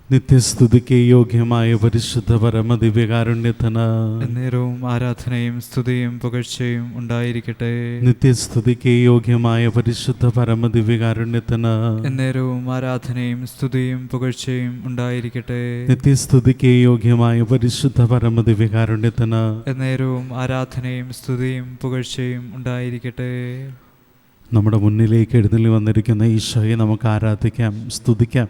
നിത്യസ്തുതിക്ക് യോഗ്യമായ പരിശുദ്ധ പരമദിവ്യകാരുണ്യത്തിന് എന്നേരവും ആരാധനയും സ്തുതിയും പുകഴ്ചയും ഉണ്ടായിരിക്കട്ടെ. നിത്യസ്തുതിക്ക് യോഗ്യമായ പരിശുദ്ധ പരമദിവ്യകാരുണ്യത്തിന് എന്നേരവും ആരാധനയും സ്തുതിയും പുകഴ്ചയും ഉണ്ടായിരിക്കട്ടെ. നിത്യസ്തുതിക്ക് യോഗ്യമായ പരിശുദ്ധ പരമദിവ്യകാരുണ്യത്തിന് എന്നേരവും ആരാധനയും സ്തുതിയും പുകഴ്ചയും ഉണ്ടായിരിക്കട്ടെ. നമ്മുടെ മുന്നിലേക്ക് എഴുന്നള്ളി വന്നിരിക്കുന്ന ഈശോയെ നമുക്ക് ആരാധിക്കാം, സ്തുതിക്കാം.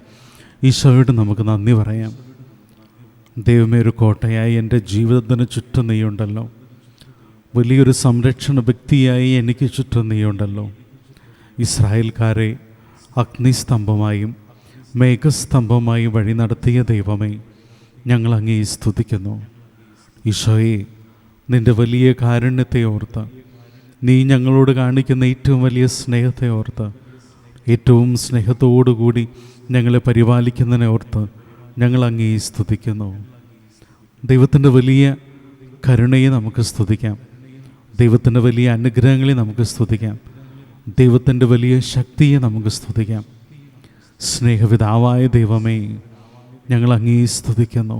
ഈശോയോട് നമുക്ക് നന്ദി പറയാം. ദൈവമേ, ഒരു കോട്ടയായി എൻ്റെ ജീവിതത്തിന് ചുറ്റും നീയുണ്ടല്ലോ. വലിയൊരു സംരക്ഷണ വ്യക്തിയായി എനിക്ക് ചുറ്റും നീയുണ്ടല്ലോ. ഇസ്രായേൽക്കാരെ അഗ്നിസ്തംഭമായും മേഘസ്തംഭമായും വഴി നടത്തിയ ദൈവമേ, ഞങ്ങൾ അങ്ങേ സ്തുതിക്കുന്നു. ഈശോയെ, നിൻ്റെ വലിയ കാരുണ്യത്തെ ഓർത്ത്, നീ ഞങ്ങളോട് കാണിക്കുന്ന ഏറ്റവും വലിയ സ്നേഹത്തെ ഓർത്ത്, ഏറ്റവും സ്നേഹത്തോടുകൂടി ഞങ്ങളെ പരിപാലിക്കുന്നതിനെ ഓർത്ത് ഞങ്ങൾ അങ്ങേ സ്തുതിക്കുന്നു. ദൈവത്തിൻ്റെ വലിയ കരുണയെ നമുക്ക് സ്തുതിക്കാം. ദൈവത്തിൻ്റെ വലിയ അനുഗ്രഹങ്ങളെ നമുക്ക് സ്തുതിക്കാം. ദൈവത്തിൻ്റെ വലിയ ശക്തിയെ നമുക്ക് സ്തുതിക്കാം. സ്നേഹപിതാവായ ദൈവമേ, ഞങ്ങൾ അങ്ങേ സ്തുതിക്കുന്നു.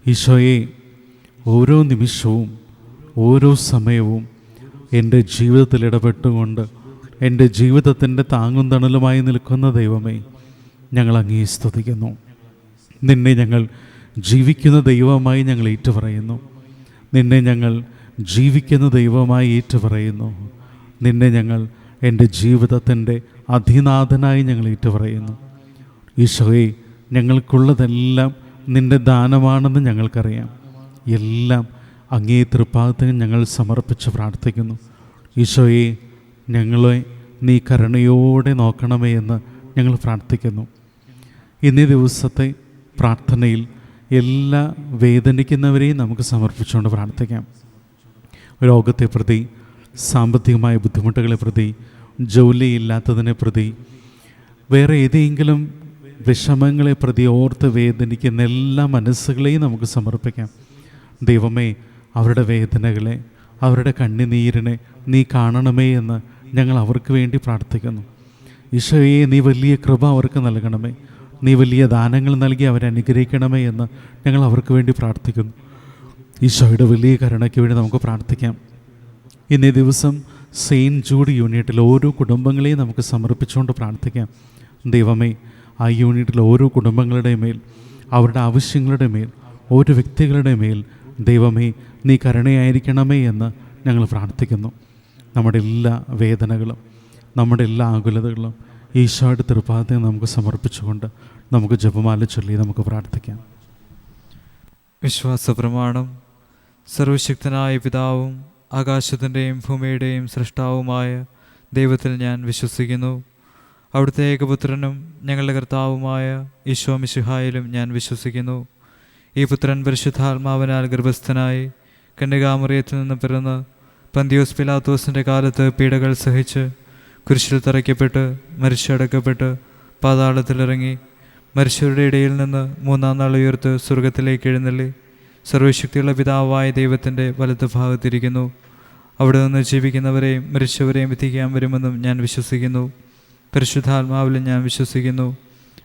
ഈശോയെ, ഓരോ നിമിഷവും ഓരോ സമയവും എൻ്റെ ജീവിതത്തിൽ ഇടപെട്ടുകൊണ്ട് എൻ്റെ ജീവിതത്തിൻ്റെ താങ്ങും തണലുമായി നിൽക്കുന്ന ദൈവമേ, ഞങ്ങൾ അങ്ങേ സ്തുതിക്കുന്നു. നിന്നെ ഞങ്ങൾ ജീവിക്കുന്ന ദൈവമായി ഞങ്ങൾ ഏറ്റുപറയുന്നു. നിന്നെ ഞങ്ങൾ ജീവിക്കുന്ന ദൈവമായി ഏറ്റുപറയുന്നു. നിന്നെ ഞങ്ങൾ എൻ്റെ ജീവിതത്തിൻ്റെ അധിനാഥനായി ഞങ്ങൾ ഏറ്റുപറയുന്നു. ഈശോയെ, ഞങ്ങൾക്കുള്ളതെല്ലാം നിൻ്റെ ദാനമാണെന്ന് ഞങ്ങൾക്കറിയാം. എല്ലാം അങ്ങേ തൃപ്പാദത്തിന് ഞങ്ങൾ സമർപ്പിച്ച് പ്രാർത്ഥിക്കുന്നു. ഈശോയെ, ഞങ്ങളെ നീ കരുണയോടെ നോക്കണമേ എന്ന് ഞങ്ങൾ പ്രാർത്ഥിക്കുന്നു. ഇന്നേ ദിവസത്തെ പ്രാർത്ഥനയിൽ എല്ലാ വേദനിക്കുന്നവരെയും നമുക്ക് സമർപ്പിച്ചുകൊണ്ട് പ്രാർത്ഥിക്കാം. രോഗത്തെ പ്രതി, സാമ്പത്തികമായ ബുദ്ധിമുട്ടുകളെ പ്രതി, ജോലിയില്ലാത്തതിനെ പ്രതി, വേറെ ഏതെങ്കിലും വിഷമങ്ങളെ പ്രതി ഓർത്ത് വേദനിക്കുന്ന എല്ലാ മനസ്സുകളെയും നമുക്ക് സമർപ്പിക്കാം. ദൈവമേ, അവരുടെ വേദനകളെ, അവരുടെ കണ്ണുനീരിനെ നീ കാണണമേ എന്ന് ഞങ്ങൾ അവർക്ക് വേണ്ടി പ്രാർത്ഥിക്കുന്നു. ഈശോയെ, നീ വലിയ കൃപ അവർക്ക് നൽകണമേ. നീ വലിയ ദാനങ്ങൾ നൽകി അവരെ അനുഗ്രഹിക്കണമേ എന്ന് ഞങ്ങൾ അവർക്ക് വേണ്ടി പ്രാർത്ഥിക്കുന്നു. ഈശോയുടെ വലിയ കരുണയ്ക്ക് വേണ്ടി നമുക്ക് പ്രാർത്ഥിക്കാം. ഇന്നേ ദിവസം സെയിൻറ്റ് ജൂഡ് യൂണിറ്റിൽ ഓരോ കുടുംബങ്ങളെയും നമുക്ക് സമർപ്പിച്ചുകൊണ്ട് പ്രാർത്ഥിക്കാം. ദൈവമേ, ആ യൂണിറ്റിൽ ഓരോ കുടുംബങ്ങളുടെ മേൽ, അവരുടെ ആവശ്യങ്ങളുടെ മേൽ, ഓരോ വ്യക്തികളുടെ മേൽ ദൈവമേ നീ കരുണയായിരിക്കണമേ എന്ന് ഞങ്ങൾ പ്രാർത്ഥിക്കുന്നു. നമ്മുടെ എല്ലാ വേദനകളും, നമ്മുടെ എല്ലാ ആകുലതകളും ഈശോയുടെ തൃപ്പാദത്തെ നമുക്ക് സമർപ്പിച്ചുകൊണ്ട് നമുക്ക് ജപമാല ചൊല്ലി നമുക്ക് പ്രാർത്ഥിക്കാം. വിശ്വാസ പ്രമാണം. സർവശക്തനായ പിതാവും ആകാശത്തിൻ്റെയും ഭൂമിയുടെയും സൃഷ്ടാവുമായ ദൈവത്തിൽ ഞാൻ വിശ്വസിക്കുന്നു. അവിടുത്തെ ഏകപുത്രനും ഞങ്ങളുടെ കർത്താവുമായ ഈശോ മിശിഹായിലും ഞാൻ വിശ്വസിക്കുന്നു. ഈ പുത്രൻ പരിശുദ്ധാത്മാവിനാൽ ഗർഭസ്ഥനായി കന്യകാമറിയത്തിൽ നിന്ന് പിറന്ന് പന്തിയോസ് പിലാത്തോസിൻ്റെ കാലത്ത് പീഡകൾ സഹിച്ച് കുരിശിൽ തറയ്ക്കപ്പെട്ട് മരിച്ചടക്കപ്പെട്ട് പാതാളത്തിലിറങ്ങി മരിച്ചവരുടെ ഇടയിൽ നിന്ന് മൂന്നാം നാൾ ഉയർത്ത് സ്വർഗത്തിലേക്ക് എഴുന്നള്ളി സർവശക്തിയുള്ള പിതാവായ ദൈവത്തിൻ്റെ വലത്ത് ഭാഗത്തിരിക്കുന്നു. അവിടെ നിന്ന് ജീവിക്കുന്നവരെയും മരിച്ചവരെയും വിധിക്കാൻ വരുമെന്നും ഞാൻ വിശ്വസിക്കുന്നു. പരിശുദ്ധാത്മാവിലും ഞാൻ വിശ്വസിക്കുന്നു.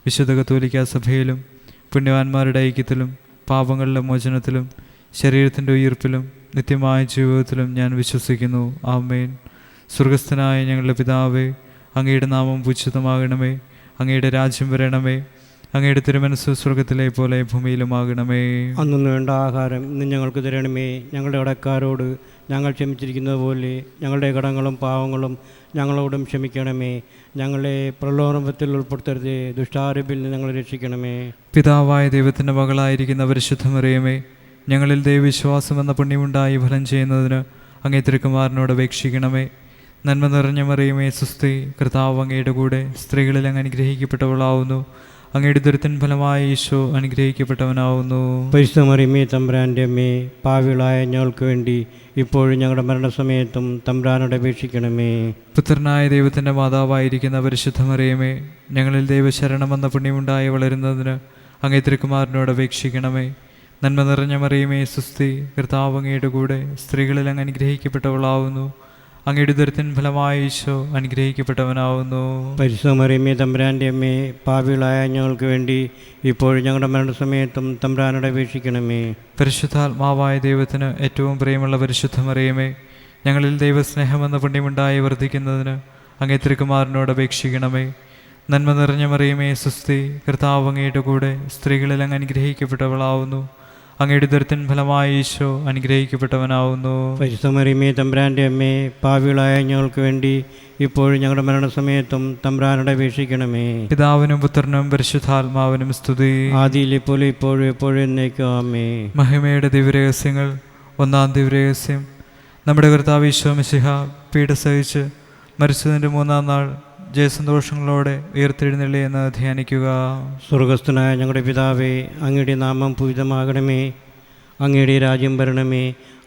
വിശുദ്ധ കത്തോലിക്കാ സഭയിലും പുണ്യവാന്മാരുടെ ഐക്യത്തിലും പാപങ്ങളുടെ മോചനത്തിലും ശരീരത്തിൻ്റെ ഉയിർപ്പിലും നിത്യമായ ജീവിതത്തിലും ഞാൻ വിശ്വസിക്കുന്നു. ആമേൻ. സ്വർഗസ്ഥനായ ഞങ്ങളുടെ പിതാവേ, അങ്ങയുടെ നാമം പൂജിതമാകണമേ. അങ്ങയുടെ രാജ്യം വരണമേ. അങ്ങയുടെ തിരുമനസ്സ് സ്വർഗത്തിലെ പോലെ ഭൂമിയിലുമാകണമേ. അന്നു വേണ്ട ആഹാരം ഇന്ന് ഞങ്ങൾക്ക് തരണമേ. ഞങ്ങളുടെ കടക്കാരോട് ഞങ്ങൾ ക്ഷമിച്ചിരിക്കുന്നത് പോലെ ഞങ്ങളുടെ കടങ്ങളും പാവങ്ങളും ഞങ്ങളോടും ക്ഷമിക്കണമേ. ഞങ്ങളെ പ്രലോഭനത്തിൽ ഉൾപ്പെടുത്തരുതേ, ദുഷ്ടാരൂപിയിൽ നിന്ന് ഞങ്ങളെ രക്ഷിക്കണമേ. പിതാവായ ദൈവത്തിൻ്റെ മകളായിരിക്കുന്ന പരിശുദ്ധ മറിയമേ, ഞങ്ങളിൽ ദൈവവിശ്വാസം എന്ന പുണ്യമുണ്ടായി ഫലം ചെയ്യുന്നതിന് അങ്ങേ തിരുക്കുമാരനോട് അപേക്ഷിക്കണമേ. നന്മ നിറഞ്ഞ മറിയമേ, സുസ്തി, കർത്താവ് അങ്ങയുടെ കൂടെ സ്ത്രീകളിൽ അങ്ങ് അനുഗ്രഹിക്കപ്പെട്ടവളാവുന്നു. അങ്ങയുടെ ദുരിതൻ ഫലമായ ഈശോ അനുഗ്രഹിക്കപ്പെട്ടവനാവുന്നു. പരിശുദ്ധ മറിയമേ, തമ്പുരാൻ്റെ അമ്മേ, പാപികളായ ഞങ്ങൾക്ക് വേണ്ടി ഇപ്പോഴും ഞങ്ങളുടെ മരണസമയത്തും തമ്പുരാനോട് അപേക്ഷിക്കണമേ. പുത്രനായ ദൈവത്തിൻ്റെ മാതാവായിരിക്കുന്ന പരിശുദ്ധ മറിയമേ, ഞങ്ങളിൽ ദൈവശരണമെന്ന പുണ്യമുണ്ടായി വളരുന്നതിന് അങ്ങേ തിരുക്കുമാരനോട് അപേക്ഷിക്കണമേ. നന്മ നിറഞ്ഞ മറിയമേ, സുസ്തി, കർത്താവ് അങ്ങയുടെ കൂടെ സ്ത്രീകളിൽ അങ്ങ് അനുഗ്രഹിക്കപ്പെട്ടവളാവുന്നു. അങ്ങയുടെ ഉദരത്തിൻ ഫലമായ ഈശോ അനുഗ്രഹിക്കപ്പെട്ടവനാവുന്നു. പരിശുദ്ധ മറിയമേ തമ്പുരാൻ്റെ അമ്മേ, പാപികളായ ഞങ്ങൾക്ക് വേണ്ടി ഇപ്പോഴും ഞങ്ങളുടെ മരണസമയത്തും തമ്പുരാനോട് അപേക്ഷിക്കണമേ. പരിശുദ്ധാത്മാവായ ദൈവത്തിന് ഏറ്റവും പ്രിയമുള്ള പരിശുദ്ധ മറിയമേ, ഞങ്ങളിൽ ദൈവസ്നേഹമെന്ന പുണ്യമുണ്ടായി വർദ്ധിക്കുന്നതിന് അങ്ങേ തിരുക്കുമാരനോട് അപേക്ഷിക്കണമേ. നന്മ നിറഞ്ഞ മറിയമേ സുസ്തി, കർത്താവ് അങ്ങയുടെ കൂടെ സ്ത്രീകളിൽ അങ്ങ് അനുഗ്രഹിക്കപ്പെട്ടവളാവുന്നു. അങ്ങയുടെ ഉദരത്തിൻ ഫലമായ ഈശോ അനുഗ്രഹിക്കപ്പെട്ടവനാവുന്നു. പരിശുദ്ധ മറിയമേ തമ്പുരാൻ്റെ അമ്മേ, പാപികളായ ഞങ്ങൾക്ക് വേണ്ടി ഇപ്പോഴും ഞങ്ങളുടെ മരണസമയത്തും തമ്പുരാനോട് അപേക്ഷിക്കണമേ. പിതാവിനും പുത്രനും പരിശുദ്ധാത്മാവിനും സ്തുതി. ആദിയിലെ പോലെ ഇപ്പോഴും എപ്പോഴും എന്നേക്കും ആമേൻ. മഹിമയുടെ ദിവ്യരഹസ്യങ്ങൾ. ഒന്നാം ദിവ്യരഹസ്യം, നമ്മുടെ കർത്താവ് ഈശോ മിശിഹ പീഡ സഹിച്ച് മരിച്ചതിൻ്റെ 3-ാം നാൾ ജയസന്തോഷങ്ങളോടെ ഉയർത്തെഴുന്നള്ളി എന്ന് ധ്യാനിക്കുക. സ്വർഗസ്ഥനായ ഞങ്ങളുടെ പിതാവേ, അങ്ങയുടെ നാമം പൂജിതമാകണമേ. അങ്ങയുടെ രാജ്യം വരണമേ.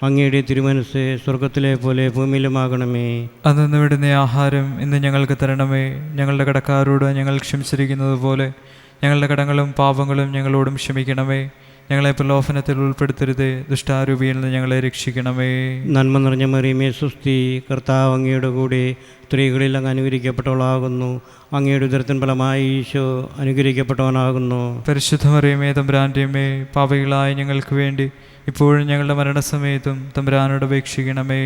അങ്ങയുടെ തിരുമനസ്സ് സ്വർഗത്തിലെ പോലെ ഭൂമിയിലുമാകണമേ. അന്നു വിടുന്ന ആഹാരം ഇന്ന് ഞങ്ങൾക്ക് തരണമേ. ഞങ്ങളുടെ കടക്കാരോട് ഞങ്ങൾ ക്ഷമിച്ചിരിക്കുന്നത് പോലെ ഞങ്ങളുടെ കടങ്ങളും പാപങ്ങളും ഞങ്ങളോടും ക്ഷമിക്കണമേ. ഞങ്ങളെ പ്രലോഭനത്തിൽ ഉൾപ്പെടുത്തരുതേ, ദുഷ്ടാരൂപിയിൽ നിന്ന് ഞങ്ങളെ രക്ഷിക്കണമേ. നന്മ നിറഞ്ഞ മറിയമേ സുസ്തി, കർത്താവ് അങ്ങയുടെ കൂടെ സ്ത്രീകളിൽ അങ്ങ് അനുഗ്രഹിക്കപ്പെട്ടവളാകുന്നു. അങ്ങയുടെ ഉദരത്തിൻ ഫലമായി ഈശോ അനുഗ്രഹിക്കപ്പെട്ടവനാകുന്നു. പരിശുദ്ധ മറിയമേ തമ്പുരാൻ്റെ അമ്മേ, പാപികളായ ഞങ്ങൾക്ക് വേണ്ടി ഇപ്പോഴും ഞങ്ങളുടെ മരണസമയത്തും തമ്പുരാനോട് അപേക്ഷിക്കണമേ.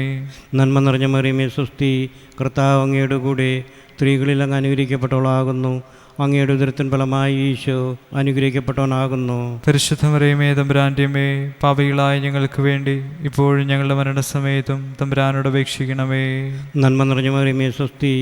നന്മ നിറഞ്ഞ മറിയമേ സുസ്തി, കർത്താവ് അങ്ങയുടെ കൂടെ സ്ത്രീകളിൽ അങ്ങ് അനുഗ്രഹിക്കപ്പെട്ടവളാകുന്നു. അങ്ങയുടെ ഉദരത്തിൻ ഫലമായി ഈശോ അനുഗ്രഹിക്കപ്പെട്ടവനാകുന്നു. പരിശുദ്ധ മറിയമേ തമ്പുരാൻ്റെ അമ്മേ, പാപികളായ ഞങ്ങൾക്ക് വേണ്ടി ഇപ്പോഴും ഞങ്ങളുടെ മരണസമയത്തും തമ്പുരാനോട് അപേക്ഷിക്കണമേ. നന്മ നിറഞ്ഞ മറിയമേ സ്വസ്തി,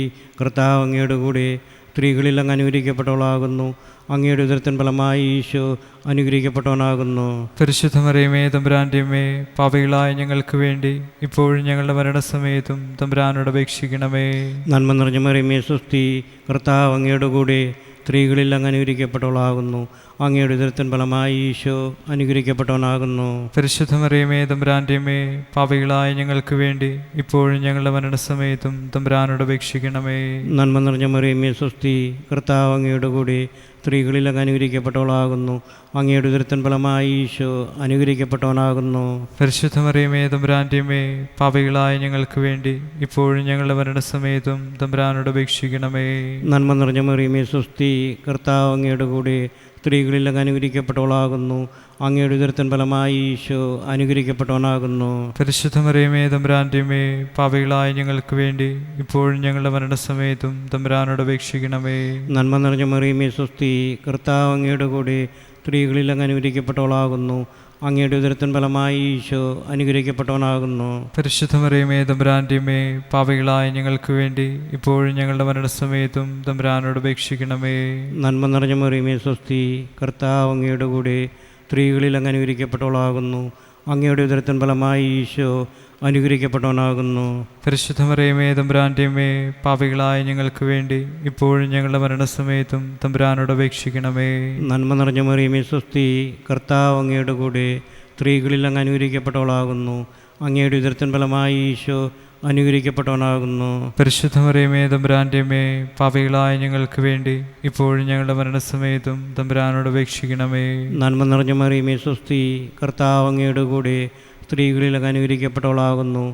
കർത്താവ് അങ്ങയുടെ കൂടെ സ്ത്രീകളിൽ അങ്ങ് അനുഗ്രഹിക്കപ്പെട്ടവളാകുന്നു. അങ്ങയുടെ ഉദരത്തിൻ ഫലമായി ഈശോ അനുഗ്രഹിക്കപ്പെട്ടവനാകുന്നു. പരിശുദ്ധ മറിയമേ തമ്പുരാൻ്റെ അമ്മേ, പാപികളായ ഞങ്ങൾക്ക് വേണ്ടി ഇപ്പോഴും ഞങ്ങളുടെ മരണസമയത്തും തമ്പുരാനോട് അപേക്ഷിക്കണമേ. നന്മ നിറഞ്ഞ മറിയമേ സ്വസ്തി, കർത്താവ് അങ്ങയുടെ കൂടെ സ്ത്രീകളിൽ അങ്ങ് അനുഗ്രഹിക്കപ്പെട്ടവളാകുന്നു. അങ്ങയുടെ ഉദരത്തിൻ ഫലമായി ഈശോ അനുഗ്രഹിക്കപ്പെട്ടവനാകുന്നു. പരിശുദ്ധ മറിയമേ തമ്പുരാൻ്റെ അമ്മേ, പാപികളായ ഞങ്ങൾക്ക് വേണ്ടി ഇപ്പോഴും ഞങ്ങളുടെ മരണസമയത്തും തമ്പുരാനോട് അപേക്ഷിക്കണമേ. നന്മ നിറഞ്ഞ മറിയമേ സ്വസ്തി, കർത്താവ് അങ്ങയുടെ കൂടെ സ്ത്രീകളിൽ അങ്ങ് അനുഗ്രഹിക്കപ്പെട്ടവളാകുന്നു. അങ്ങയുടെ ഉദരത്തിൻ ഫലമായി ഈശോ അനുഗ്രഹിക്കപ്പെട്ടവനാകുന്നു. പരിശുദ്ധ മറിയമേ തമ്പുരാൻ്റെ അമ്മേ, പാപികളായ ഞങ്ങൾക്ക് വേണ്ടി ഇപ്പോഴും ഞങ്ങളുടെ മരണസമയത്തും തമ്പുരാനോട് അപേക്ഷിക്കണമേ. നന്മ നിറഞ്ഞ മറിയമേ സ്വസ്തി, കർത്താവ് അങ്ങയുടെ കൂടെ സ്ത്രീകളിൽ അങ്ങ് അനുഗ്രഹിക്കപ്പെട്ടവളാകുന്നു. അങ്ങയുടെ ഉദരത്തിൻ ഫലമായി ഈശോ അനുഗ്രഹിക്കപ്പെട്ടവനാകുന്നു. പരിശുദ്ധ മറിയമേ തമ്പുരാൻ്റെ അമ്മേ, പാപികളായ ഞങ്ങൾക്ക് വേണ്ടി ഇപ്പോഴും ഞങ്ങളുടെ മരണസമയത്തും തമ്പുരാനോട് അപേക്ഷിക്കണമേ. നന്മ നിറഞ്ഞ മറിയമേ സ്വസ്തി, കർത്താവ് അങ്ങയുടെ കൂടെ സ്ത്രീകളിൽ അങ്ങ് അനുഗ്രഹിക്കപ്പെട്ടവളാകുന്നു. അങ്ങയുടെ ഉദരത്തിൻ ഫലമായി ഈശോ അനുഗ്രഹിക്കപ്പെട്ടവനാകുന്നു. പരിശുദ്ധ മറിയമേ തമ്പുരാൻ്റെ അമ്മേ, പാപികളായ ഞങ്ങൾക്ക് വേണ്ടി ഇപ്പോഴും ഞങ്ങളുടെ മരണസമയത്തും തമ്പുരാനോട് അപേക്ഷിക്കണമേ. നന്മ നിറഞ്ഞ മറിയമേ സ്വസ്തി, കർത്താവ് അങ്ങയുടെ കൂടെ സ്ത്രീകളിൽ അങ്ങ് അനുഗ്രഹിക്കപ്പെട്ടവളാകുന്നു. അങ്ങയുടെ ഉദരത്തിൻ ഫലമായി ഈശോ അനുഗ്രഹിക്കപ്പെട്ടവനാകുന്നു. പരിശുദ്ധ മറിയമേ തമ്പുരാൻ്റെ അമ്മേ, പാപികളായ ഞങ്ങൾക്ക് വേണ്ടി ഇപ്പോഴും ഞങ്ങളുടെ മരണസമയത്തും തമ്പുരാനോട് അപേക്ഷിക്കണമേ. നന്മ നിറഞ്ഞ മറിയമേ സ്വസ്തി, കർത്താവ് അങ്ങയുടെ കൂടെ സ്ത്രീകളിൽ അങ്ങ് അനുഗ്രഹിക്കപ്പെട്ടവളാകുന്നു. അങ്ങയുടെ ഉദരത്തിൻ ഫലമായി ഈശോ അനുഗ്രഹിക്കപ്പെട്ടവനാകുന്നു. പരിശുദ്ധ മറിയമേ തമ്പുരാൻ്റെ അമ്മേ, പാപികളായ ഞങ്ങൾക്ക് വേണ്ടി ഇപ്പോഴും ഞങ്ങളുടെ മരണസമയത്തും തമ്പുരാനോട് അപേക്ഷിക്കണമേ. നന്മ നിറഞ്ഞ മറിയമേ സ്വസ്തി, കർത്താവ് അങ്ങയുടെ കൂടെ സ്ത്രീകളിൽ അങ്ങ് അനുഗ്രഹിക്കപ്പെട്ടവളാകുന്നു.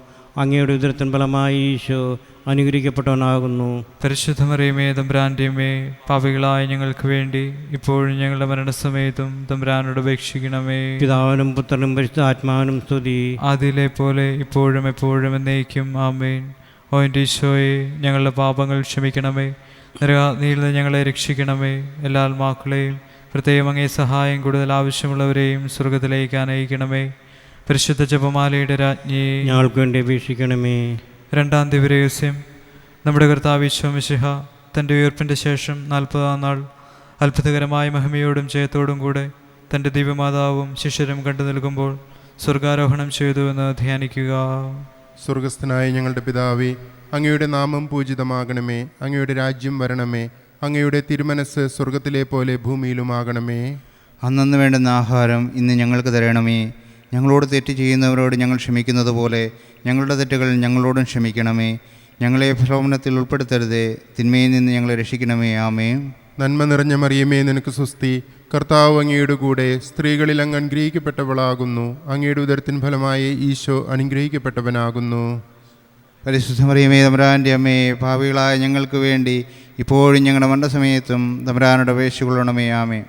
അങ്ങയുടെ ഉദരത്തിൻ ഫലമായി ഈശോ അനുഗ്രഹിക്കപ്പെട്ടവനാകുന്നു. പരിശുദ്ധ മറിയമേ തമ്പുരാൻ്റെ അമ്മേ, പാപികളായ ഞങ്ങൾക്ക് വേണ്ടി ഇപ്പോഴും ഞങ്ങളുടെ മരണസമയത്തും തമ്പുരാനോട് അപേക്ഷിക്കണമേ. പിതാവിനും പുത്രനും പരിശുദ്ധ ആത്മാവിനും സ്തുതി. ആദിയിലെ പോലെ ഇപ്പോഴും എപ്പോഴും എന്നേക്കും ആമേൻ. ഓ എൻ്റെ ഈശോയെ, ഞങ്ങളുടെ പാപങ്ങൾ ക്ഷമിക്കണമേ. നരകാഗ്നിയിൽ നിന്ന് ഞങ്ങളെ രക്ഷിക്കണമേ. എല്ലാ ആത്മാക്കളെയും പ്രത്യേകം അങ്ങേ സഹായം കൂടുതൽ ആവശ്യമുള്ളവരെയും സ്വർഗത്തിലേക്ക് അനയിക്കണമേ. പരിശുദ്ധ ജപമാലയുടെ രാജ്ഞി, ഞങ്ങൾക്ക് വേണ്ടി അപേക്ഷിക്കണമേ. രണ്ടാം ദിവ്യരഹസ്യം, നമ്മുടെ കർത്താവ് ഈശോ മിശിഹ തൻ്റെ ഉയർപ്പിൻ്റെ ശേഷം 40-ാം നാൾ അത്ഭുതകരമായ മഹിമയോടും ജയത്തോടും കൂടെ തൻ്റെ ദിവ്യമാതാവും ശിഷ്യരും കണ്ടു നിൽക്കുമ്പോൾ സ്വർഗാരോഹണം ചെയ്തു എന്ന് ധ്യാനിക്കുക. സ്വർഗസ്ഥനായ ഞങ്ങളുടെ പിതാവേ, അങ്ങയുടെ നാമം പൂജിതമാകണമേ. അങ്ങയുടെ രാജ്യം വരണമേ. അങ്ങയുടെ തിരുമനസ്സ് സ്വർഗത്തിലെ പോലെ ഭൂമിയിലുമാകണമേ. അന്നന്ന് വേണ്ടുന്ന ആഹാരം ഇന്ന് ഞങ്ങൾക്ക് തരണമേ. ഞങ്ങളോട് തെറ്റ് ചെയ്യുന്നവരോട് ഞങ്ങൾ ക്ഷമിക്കുന്നത് പോലെ ഞങ്ങളുടെ തെറ്റുകൾ ഞങ്ങളോടും ക്ഷമിക്കണമേ. ഞങ്ങളെ പ്രലോഭനത്തിൽ ഉൾപ്പെടുത്തരുതേ, തിന്മയിൽ നിന്ന് ഞങ്ങളെ രക്ഷിക്കണമേ. ആമേ. നന്മ നിറഞ്ഞ മറിയമേ, നിനക്ക് സുസ്തി. കർത്താവ് അങ്ങയുടെ കൂടെ സ്ത്രീകളിൽ അങ്ങ് അനുഗ്രഹിക്കപ്പെട്ടവളാകുന്നു. അങ്ങയുടെ ഉദരത്തിൻ ഫലമായി ഈശോ അനുഗ്രഹിക്കപ്പെട്ടവനാകുന്നു. പരിശുദ്ധ മറിയമേ തമ്പുരാൻ്റെ അമ്മേ, പാപികളായ ഞങ്ങൾക്ക് വേണ്ടി ഇപ്പോഴും ഞങ്ങളുടെ മരണസമയത്തും തമ്പുരാനോട് അപേക്ഷിച്ചുകൊള്ളണമേ. ആമേൻ.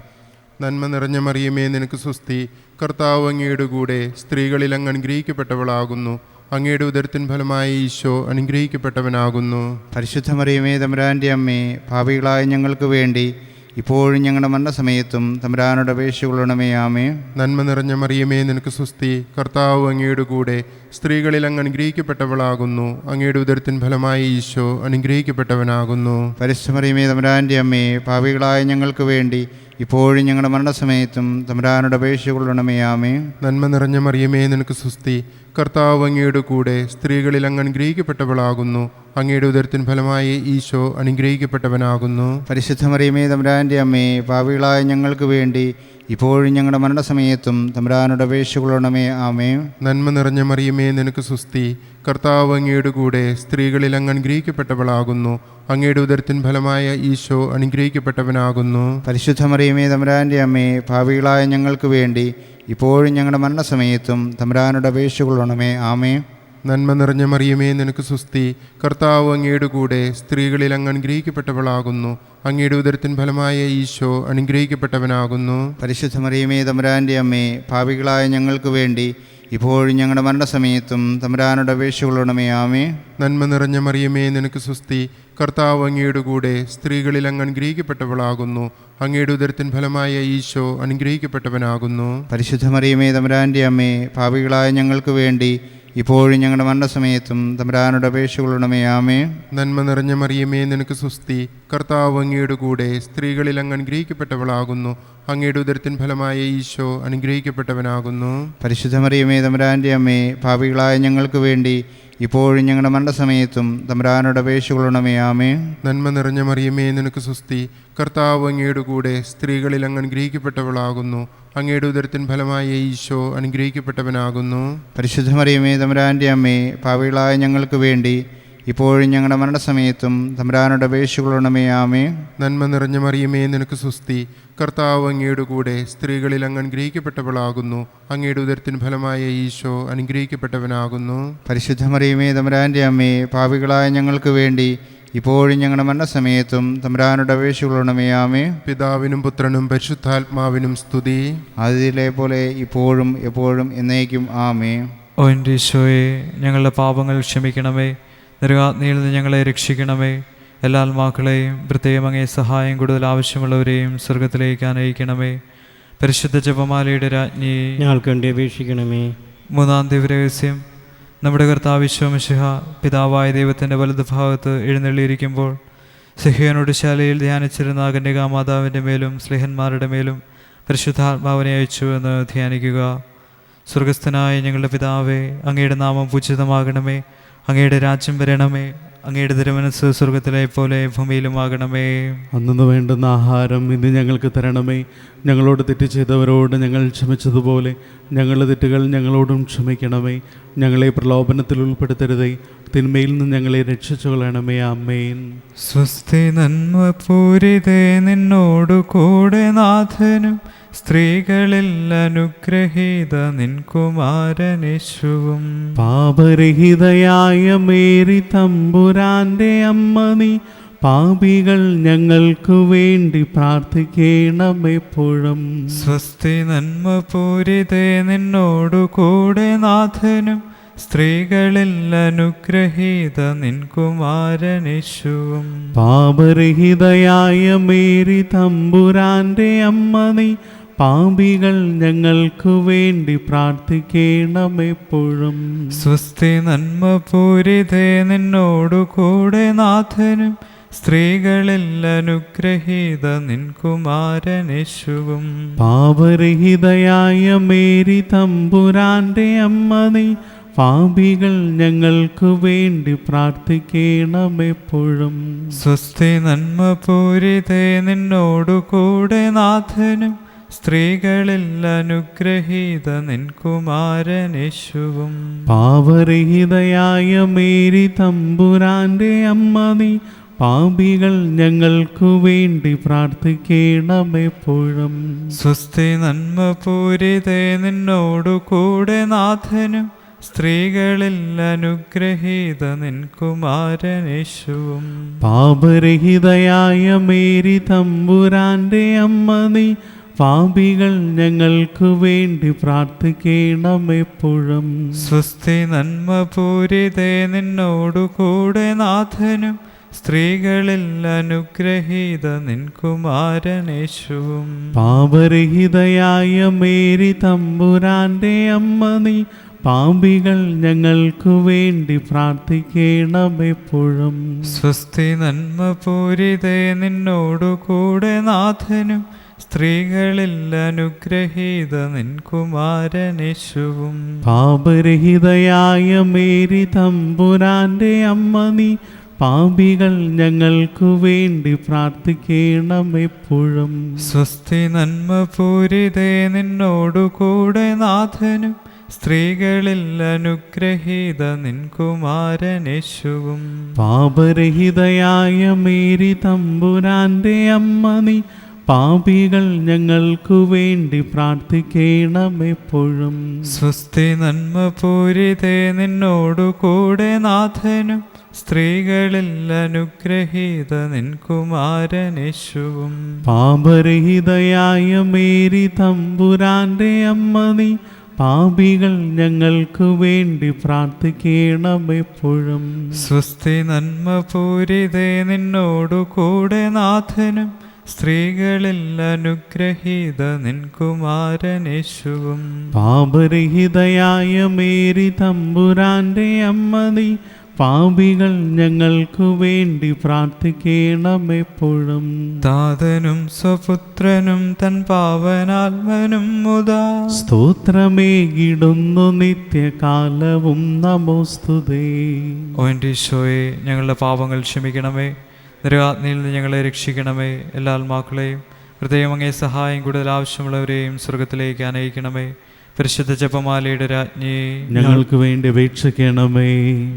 നന്മ നിറഞ്ഞ മറിയമേ, നിനക്ക് സുസ്തി. കർത്താവ് അങ്ങയുടെ കൂടെ, സ്ത്രീകളിൽ അങ്ങ് അനുഗ്രഹിക്കപ്പെട്ടവളാകുന്നു. അങ്ങയുടെ ഉദരത്തിൻ ഫലമായി ഈശോ അനുഗ്രഹിക്കപ്പെട്ടവനാകുന്നു. പരിശുദ്ധ മറിയമേ തമ്പുരാൻ്റെ അമ്മേ, പാപികളായ ഞങ്ങൾക്ക് വേണ്ടി ഇപ്പോഴും ഞങ്ങളുടെ മരണസമയത്തും തമ്പുരാനോട് അപേക്ഷിച്ചുകൊള്ളണമേ. ആമേൻ. നന്മ നിറഞ്ഞ മറിയമേ, നിനക്ക് സുസ്തി. കർത്താവ് അങ്ങയുടെ കൂടെ, സ്ത്രീകളിൽ അങ്ങ് അനുഗ്രഹിക്കപ്പെട്ടവളാകുന്നു. അങ്ങയുടെ ഉദരത്തിൻ ഫലമായി ഈശോ അനുഗ്രഹിക്കപ്പെട്ടവനാകുന്നു. പരിശുദ്ധ മറിയമേ തമ്പുരാൻ്റെ അമ്മേ, പാപികളായ ഞങ്ങൾക്ക് വേണ്ടി ഇപ്പോഴും ഞങ്ങളുടെ മരണസമയത്തും തമ്പുരാനോട് അപേക്ഷിച്ചുകൊള്ളണമേ. ആമേൻ. നന്മ നിറഞ്ഞ മറിയമേ, നിനക്ക് സുസ്തി. കർത്താവ് അങ്ങയുടെ കൂടെ, സ്ത്രീകളിൽ അങ്ങ് അനുഗ്രഹിക്കപ്പെട്ടവളാകുന്നു. അങ്ങയുടെ ഉദരത്തിൻ ഫലമായി ഈശോ അനുഗ്രഹിക്കപ്പെട്ടവനാകുന്നു. പരിശുദ്ധ മറിയമേ തമ്പുരാൻ്റെ അമ്മേ, പാപികളായ ഞങ്ങൾക്ക് വേണ്ടി ഇപ്പോഴും ഞങ്ങളുടെ മരണസമയത്തും തമ്പുരാനോട് അപേക്ഷിച്ചുകൊള്ളണമേ. ആമേൻ. നന്മ നിറഞ്ഞ മറിയമേ, നിനക്ക് സുസ്തി. കർത്താവ് അങ്ങയുടെ കൂടെ, സ്ത്രീകളിൽ അങ്ങ് അനുഗ്രഹിക്കപ്പെട്ടവളാകുന്നു. അങ്ങയുടെ ഉദരത്തിൻ ഫലമായ ഈശോ അനുഗ്രഹിക്കപ്പെട്ടവനാകുന്നു. പരിശുദ്ധ മറിയമേ തമ്പുരാൻ്റെ അമ്മേ, പാപികളായ ഞങ്ങൾക്ക് വേണ്ടി ഇപ്പോഴും ഞങ്ങളുടെ മരണസമയത്തും തമ്പുരാനോട് അപേക്ഷിച്ചുകൊള്ളണമേ. ആമേൻ. നന്മ നിറഞ്ഞ മറിയമേ, നിനക്ക് സുസ്തി. കർത്താവ് അങ്ങയുടെ കൂടെ, സ്ത്രീകളിൽ അങ്ങ് അനുഗ്രഹിക്കപ്പെട്ടവളാകുന്നു. അങ്ങയുടെ ഉദരത്തിൻ ഫലമായ ഈശോ അനുഗ്രഹിക്കപ്പെട്ടവനാകുന്നു. പരിശുദ്ധ മറിയമേ തമ്പുരാൻ്റെ അമ്മേ, പാപികളായ ഞങ്ങൾക്ക് വേണ്ടി ഇപ്പോഴും ഞങ്ങളുടെ മരണസമയത്തും തമ്പുരാനോട് അപേക്ഷിച്ചുകൊള്ളണമേ. ആമേൻ. നന്മ നിറഞ്ഞ മറിയമേ, നിനക്ക് സുസ്തി. കർത്താവ് അങ്ങയുടെ കൂടെ, സ്ത്രീകളിൽ അങ്ങ് അനുഗ്രഹിക്കപ്പെട്ടവളാകുന്നു. അങ്ങയുടെ ഉദരത്തിൻ ഫലമായ ഈശോ അനുഗ്രഹിക്കപ്പെട്ടവനാകുന്നു. പരിശുദ്ധ മറിയമേ തമ്പുരാൻ്റെ അമ്മേ, പാപികളായ ഞങ്ങൾക്ക് വേണ്ടി ഇപ്പോഴും ഞങ്ങളുടെ മരണസമയത്തും തമ്പുരാനോട് അപേക്ഷിച്ചുകൊള്ളണമേ. ആമേൻ. നന്മ നിറഞ്ഞ മറിയമേ, നിനക്ക് സുസ്തി. കർത്താവ് അങ്ങയുടെ കൂടെ, സ്ത്രീകളിൽ അങ്ങ് അനുഗ്രഹിക്കപ്പെട്ടവളാകുന്നു. അങ്ങയുടെ ഉദരത്തിൻ ഫലമായ ഈശോ അനുഗ്രഹിക്കപ്പെട്ടവനാകുന്നു. പരിശുദ്ധ മറിയമേ തമ്പുരാൻ്റെ അമ്മേ, പാപികളായ ഞങ്ങൾക്ക് വേണ്ടി ഇപ്പോഴും ഞങ്ങളുടെ മരണസമയത്തും തമ്പുരാനോട് അപേക്ഷിച്ചുകൊള്ളണമേ. ആമേൻ. നന്മ നിറഞ്ഞ മറിയമേ, നിനക്ക് സുസ്തി. കർത്താവ് അങ്ങയുടെ കൂടെ, സ്ത്രീകളിൽ അങ്ങ് അനുഗ്രഹിക്കപ്പെട്ടവളാകുന്നു. അങ്ങയുടെ ഉദരത്തിൻ ഫലമായ ഈശോ അനുഗ്രഹിക്കപ്പെട്ടവനാകുന്നു. പരിശുദ്ധ മറിയമേ തമ്പുരാൻ്റെ അമ്മേ, പാപികളായ ഞങ്ങൾക്ക് വേണ്ടി ഇപ്പോഴും ഞങ്ങളുടെ മരണസമയത്തും തമ്പുരാനോട് അപേക്ഷിച്ചുകൊള്ളണമേ. ആമേൻ. നന്മ നിറഞ്ഞ മറിയമേ, നിനക്ക് സുസ്തി. കർത്താവ് അങ്ങയുടെ കൂടെ, സ്ത്രീകളിൽ അങ്ങ് അനുഗ്രഹിക്കപ്പെട്ടവളാകുന്നു. അങ്ങയുടെ ഉദരത്തിൻ ഫലമായ ഈശോ അനുഗ്രഹിക്കപ്പെട്ടവനാകുന്നു. പരിശുദ്ധ മറിയമേ തമ്പുരാൻ്റെ അമ്മേ, പാപികളായ ഞങ്ങൾക്ക് വേണ്ടി ഇപ്പോഴും ഞങ്ങളുടെ മരണസമയത്തും തമ്പുരാനോട് അപേക്ഷിച്ചുകൊള്ളണമേ. ആമേൻ. പിതാവിനും പുത്രനും പരിശുദ്ധാത്മാവിനും സ്തുതി. ആദിയിലെ പോലെ ഇപ്പോഴും എപ്പോഴും എന്നേക്കും. ആമേൻ. ഓ എൻ്റെ ഈശോയെ, ഞങ്ങളുടെ പാപങ്ങൾ ക്ഷമിക്കണമേ. നരകാഗ്നിയിൽ നിന്ന് ഞങ്ങളെ രക്ഷിക്കണമേ. എല്ലാ ആത്മാക്കളെയും, പ്രത്യേകം അങ്ങേ സഹായം കൂടുതൽ ആവശ്യമുള്ളവരെയും സ്വർഗത്തിലേക്ക് അനയിക്കണമേ. പരിശുദ്ധ ജപമാലയുടെ രാജ്ഞി, ഞങ്ങൾക്ക് വേണ്ടി അപേക്ഷിക്കണമേ. മൂന്നാം ദിവ്യരഹസ്യം. നമ്മുടെ കർത്താവ് ഈശോ മിശിഹ പിതാവായ ദൈവത്തിൻ്റെ വലതുഭാഗത്ത് എഴുന്നള്ളിയിരിക്കുമ്പോൾ സിഹിയോനോട് ശാലയിൽ ധ്യാനിച്ചിരുന്ന കന്യകാമാതാവിൻ്റെ മേലും സ്ലേഹന്മാരുടെ മേലും പരിശുദ്ധാത്മാവിനെ അയച്ചു എന്ന് ധ്യാനിക്കുക. സ്വർഗസ്ഥനായ ഞങ്ങളുടെ പിതാവേ, അങ്ങയുടെ നാമം പൂജിതമാകണമേ. അങ്ങയുടെ രാജ്യം വരണമേ. അങ്ങയുടെ തിരുമനസ്സ് സ്വർഗത്തിലെ പോലെ ഭൂമിയിലുമാകണമേ. അന്നു വേണ്ടുന്ന ആഹാരം ഇന്ന് ഞങ്ങൾക്ക് തരണമേ. ഞങ്ങളോട് തെറ്റ് ചെയ്തവരോട് ഞങ്ങൾ ക്ഷമിച്ചതുപോലെ ഞങ്ങളുടെ തെറ്റുകൾ ഞങ്ങളോടും ക്ഷമിക്കണമേ. ഞങ്ങളെ പ്രലോഭനത്തിൽ ഉൾപ്പെടുത്തരുതേ, തിന്മയിൽ നിന്ന് ഞങ്ങളെ രക്ഷിച്ചുകൊള്ളണമേ. ആമേൻ. സ്വസ്തി നന്മ പൂരിതേ, നിന്നോടു കൂടെ നാഥനും സ്ത്രീകളിൽ അനുഗ്രഹീത നിൻ കുമാരനേശുവും. പാപരഹിതയായ മേരി തമ്പുരാന്റെ അമ്മ നീ, പാപികൾ ഞങ്ങൾക്ക് വേണ്ടി പ്രാർത്ഥിക്കണമെപ്പോഴും. സ്വസ്തി നന്മ പൂരിതേ, നിന്നോടു കൂടെ നാഥനും സ്ത്രീകളിൽ അനുഗ്രഹീത നിൻ കുമാരനേശുവും. പാപരഹിതയായ മേരി തമ്പുരാന്റെ അമ്മ നീ, പാപികൾ ഞങ്ങൾക്ക് വേണ്ടി പ്രാർത്ഥിക്കണമെപ്പോഴും. സ്വസ്തി നന്മ പൂരിതേ, നിന്നോടു കൂടെ നാഥനും സ്ത്രീകളിൽ അനുഗ്രഹീത നിൻ കുമാരനേശുവും. പാപരഹിതയായ മേരി തമ്പുരാന്റെ അമ്മ നീ, പാപികൾ ഞങ്ങൾക്ക് വേണ്ടി പ്രാർത്ഥിക്കണമെപ്പോഴും. സ്വസ്തി നന്മ പൂരിതേ, നിന്നോടു കൂടെ നാഥനും സ്ത്രീകളിൽ അനുഗ്രഹീത നിൻ കുമാരനേശുവും. പാപരഹിതയായ മേരി തമ്പുരാന്റെ അമ്മ നീ, പാപികൾ ഞങ്ങൾക്ക് വേണ്ടി പ്രാർത്ഥിക്കണമെപ്പോഴും. സ്വസ്തി നന്മ പൂരിതേ, നിന്നോടു കൂടെ നാഥനും സ്ത്രീകളിൽ അനുഗ്രഹീത നിൻ കുമാരനേശുവും. പാപരഹിതയായ മേരി തമ്പുരാന്റെ അമ്മ നീ, പാപികൾ ഞങ്ങൾക്ക് വേണ്ടി പ്രാർത്ഥിക്കണമെപ്പോഴും. സ്വസ്തി നന്മ പൂരിതേ നിന്നോടു കൂടെ നാഥനും, സ്ത്രീകളിൽ അനുഗ്രഹീത നിൻ കുമാരനേശുവും. പാപരഹിതയായ മേരി തമ്പുരാന്റെ അമ്മ നീ, പാപികൾ ഞങ്ങൾക്ക് വേണ്ടി പ്രാർത്ഥിക്കണമെപ്പോഴും. സ്വസ്തി നന്മ പൂരിതേ നിന്നോടു കൂടെ നാഥനും, സ്ത്രീകളിൽ അനുഗ്രഹീത നിൻ കുമാരനേശുവും. പാപരഹിതയായ മേരി തമ്പുരാന്റെ അമ്മ നീ, പാപികൾ ഞങ്ങൾക്ക് വേണ്ടി പ്രാർത്ഥിക്കണമെപ്പോഴും. സ്വസ്തി നന്മ പൂരിതേ നിന്നോടു കൂടെ നാഥനും, സ്ത്രീകളിൽ അനുഗ്രഹീത നിൻ കുമാരനേശുവും. പാപരഹിതയായ മേരി തമ്പുരാന്റെ അമ്മ നീ, പാപികൾ ഞങ്ങൾക്ക് വേണ്ടി പ്രാർത്ഥിക്കണമെപ്പോഴും. സ്വസ്തി നന്മ പൂരിതേ നിന്നോടു കൂടെ നാഥനും, സ്ത്രീകളിൽ അനുഗ്രഹീത നിൻ കുമാരനേശുവും. പാപരഹിതയായ മേരി തമ്പുരാന്റെ അമ്മ നീ, പാപികൾ ഞങ്ങൾക്ക് വേണ്ടി പ്രാർത്ഥിക്കണമെപ്പോഴും. സ്വസ്തി നന്മ പൂരിതേ നിന്നോടു കൂടെ നാഥനും, സ്ത്രീകളിൽ അനുഗ്രഹീത നിൻ കുമാരനേശുവും. പാപരഹിതയായ മേരി തമ്പുരാന്റെ അമ്മ നീ, പാപികൾ ഞങ്ങൾക്ക് വേണ്ടി പ്രാർത്ഥിക്കണമെപ്പോഴും. താതനും സ്വപുത്രനും തൻ പാവനാത്മനും മുതാ സ്തോത്രമേകിടുന്നു നിത്യകാലവും നമോസ്തുതേ. ഓ എൻ്റെ ഈശോയെ, ഞങ്ങളുടെ പാപങ്ങൾ ക്ഷമിക്കണമേ, നരകാഗ്നിയിൽ നിന്ന് ഞങ്ങളെ രക്ഷിക്കണമേ. എല്ലാ ആത്മാക്കളെയും ഹൃദയം അങ്ങേ സഹായം കൂടുതൽ ആവശ്യമുള്ളവരെയും സ്വർഗത്തിലേക്ക് അനയിക്കണമേ. പരിശുദ്ധ ജപമാലയുടെ രാജ്ഞിയെ ഞങ്ങൾക്ക് വേണ്ടി അപേക്ഷിക്കണമേ.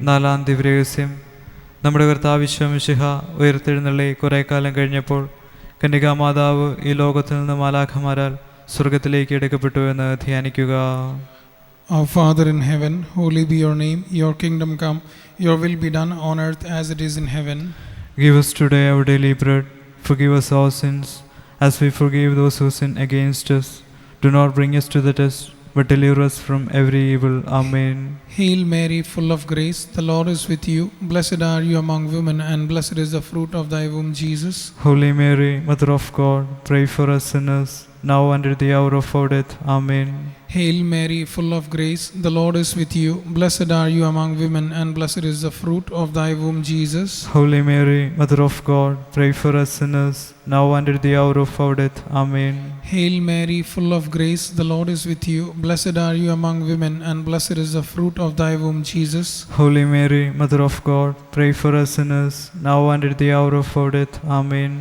നാലാം ദിവ്യരഹസ്യം. നമ്മുടെ കർത്താവ് ഈശോ മിശിഹ ഉയർത്തെഴുന്നള്ളി കുറേ കാലം കഴിഞ്ഞപ്പോൾ കന്യകാമാതാവ് ഈ ലോകത്തിൽ നിന്ന് മാലാഖമാരാൽ സ്വർഗത്തിലേക്ക് എടുക്കപ്പെട്ടു എന്ന് ധ്യാനിക്കുക. Our Father in heaven, holy be your name. Your kingdom come. Your will be done on earth as it is in heaven. Give us today our daily bread. Forgive us our sins, as we forgive those who sin against us. Do not bring us to the test, but deliver us from every evil. Amen. Hail Mary, full of grace, the Lord is with you. Blessed are you among women, and blessed is the fruit of thy womb, Jesus. Holy Mary, Mother of God, pray for us sinners, now and at the hour of our death. Amen. Hail Mary, full of grace, the Lord is with you. Blessed are you among women, and blessed is the fruit of thy womb, Jesus. Holy Mary, Mother of God, pray for us sinners, now and at the hour of our death. Amen. Hail Mary, full of grace, the Lord is with you. Blessed are you among women, and blessed is the fruit of thy womb, Jesus. Holy Mary, Mother of God, pray for us sinners, now and at the hour of our death. Amen.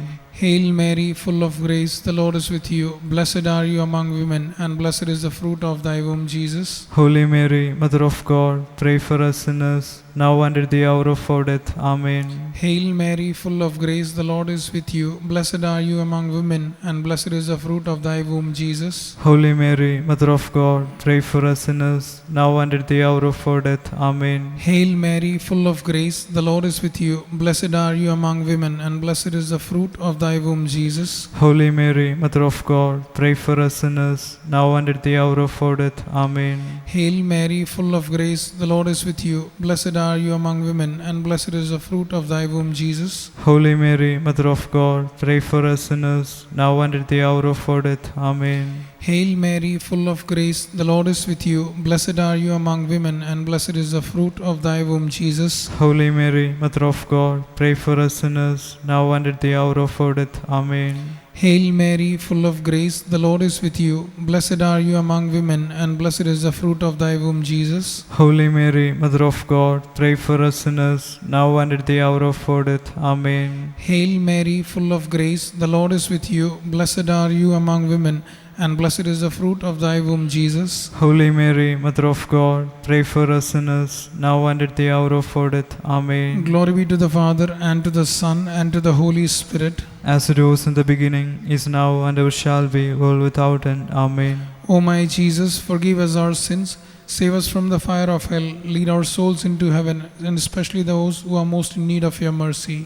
Hail Mary, full of grace, the Lord is with you. Blessed are you among women, and blessed is the fruit of thy womb, Jesus. Holy Mary, Mother of God, pray for us sinners, now and at the hour of our death. Amen. Hail Mary, full of grace, the Lord is with you. Blessed are you among women, and blessed is the fruit of thy womb, Jesus. Holy Mary, Mother of God, pray for us sinners, now and at the hour of our death. Amen. Hail Mary, full of grace, the Lord is with you. Blessed are you among women, and blessed is the fruit of thy womb, Jesus. Holy Mary, Mother of God, pray for us sinners, now and at the hour of our death. Amen. Hail Mary, full of grace, the Lord is with you. Blessed are you among women, and blessed is the fruit of thy womb, Jesus. Holy Mary, Mother of God, pray for us sinners, now and at the hour of our death. Amen. Hail Mary, full of grace, the Lord is with you. Blessed are you among women, and blessed is the fruit of thy womb, Jesus. Holy Mary, Mother of God, pray for us sinners, now and at the hour of our death. Amen. Hail Mary, full of grace, the Lord is with you. Blessed are you among women, and blessed is the fruit of thy womb, Jesus. Holy Mary, Mother of God, pray for us sinners, now and at the hour of our death. Amen. Hail Mary, full of grace, the Lord is with you. Blessed are you among women, and blessed is the fruit of thy womb, Jesus. Holy Mary, Mother of God, pray for us sinners, now and at the hour of our death. Amen. Glory be to the Father, and to the Son, and to the Holy Spirit. As it was in the beginning, is now, and ever shall be, world without end. Amen. O O my Jesus, forgive us our sins, save us from the fire of hell, lead our souls into heaven, and especially those who are most in need of your mercy.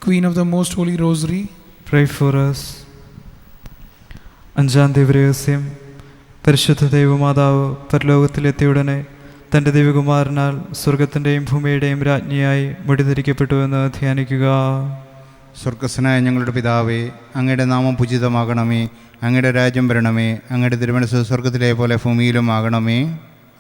Queen of the Most Holy Rosary, Pray for us. അഞ്ചാം ദിവരഹസ്യം. പരിശുദ്ധ ദൈവമാതാവ് പരലോകത്തിലെത്തിയുടനെ തൻ്റെ ദൈവകുമാരനാൽ സ്വർഗത്തിൻ്റെയും ഭൂമിയുടെയും രാജ്ഞിയായി മുടിധരിക്കപ്പെട്ടുവെന്ന് ധ്യാനിക്കുക. സ്വർഗസ്വനായ ഞങ്ങളുടെ പിതാവേ, അങ്ങയുടെ നാമം പൂജിതമാകണമേ, അങ്ങയുടെ രാജ്യം വരണമേ, അങ്ങയുടെ തിരുമനസ്സ് സ്വർഗത്തിലെ പോലെ ഭൂമിയിലും ആകണമേ.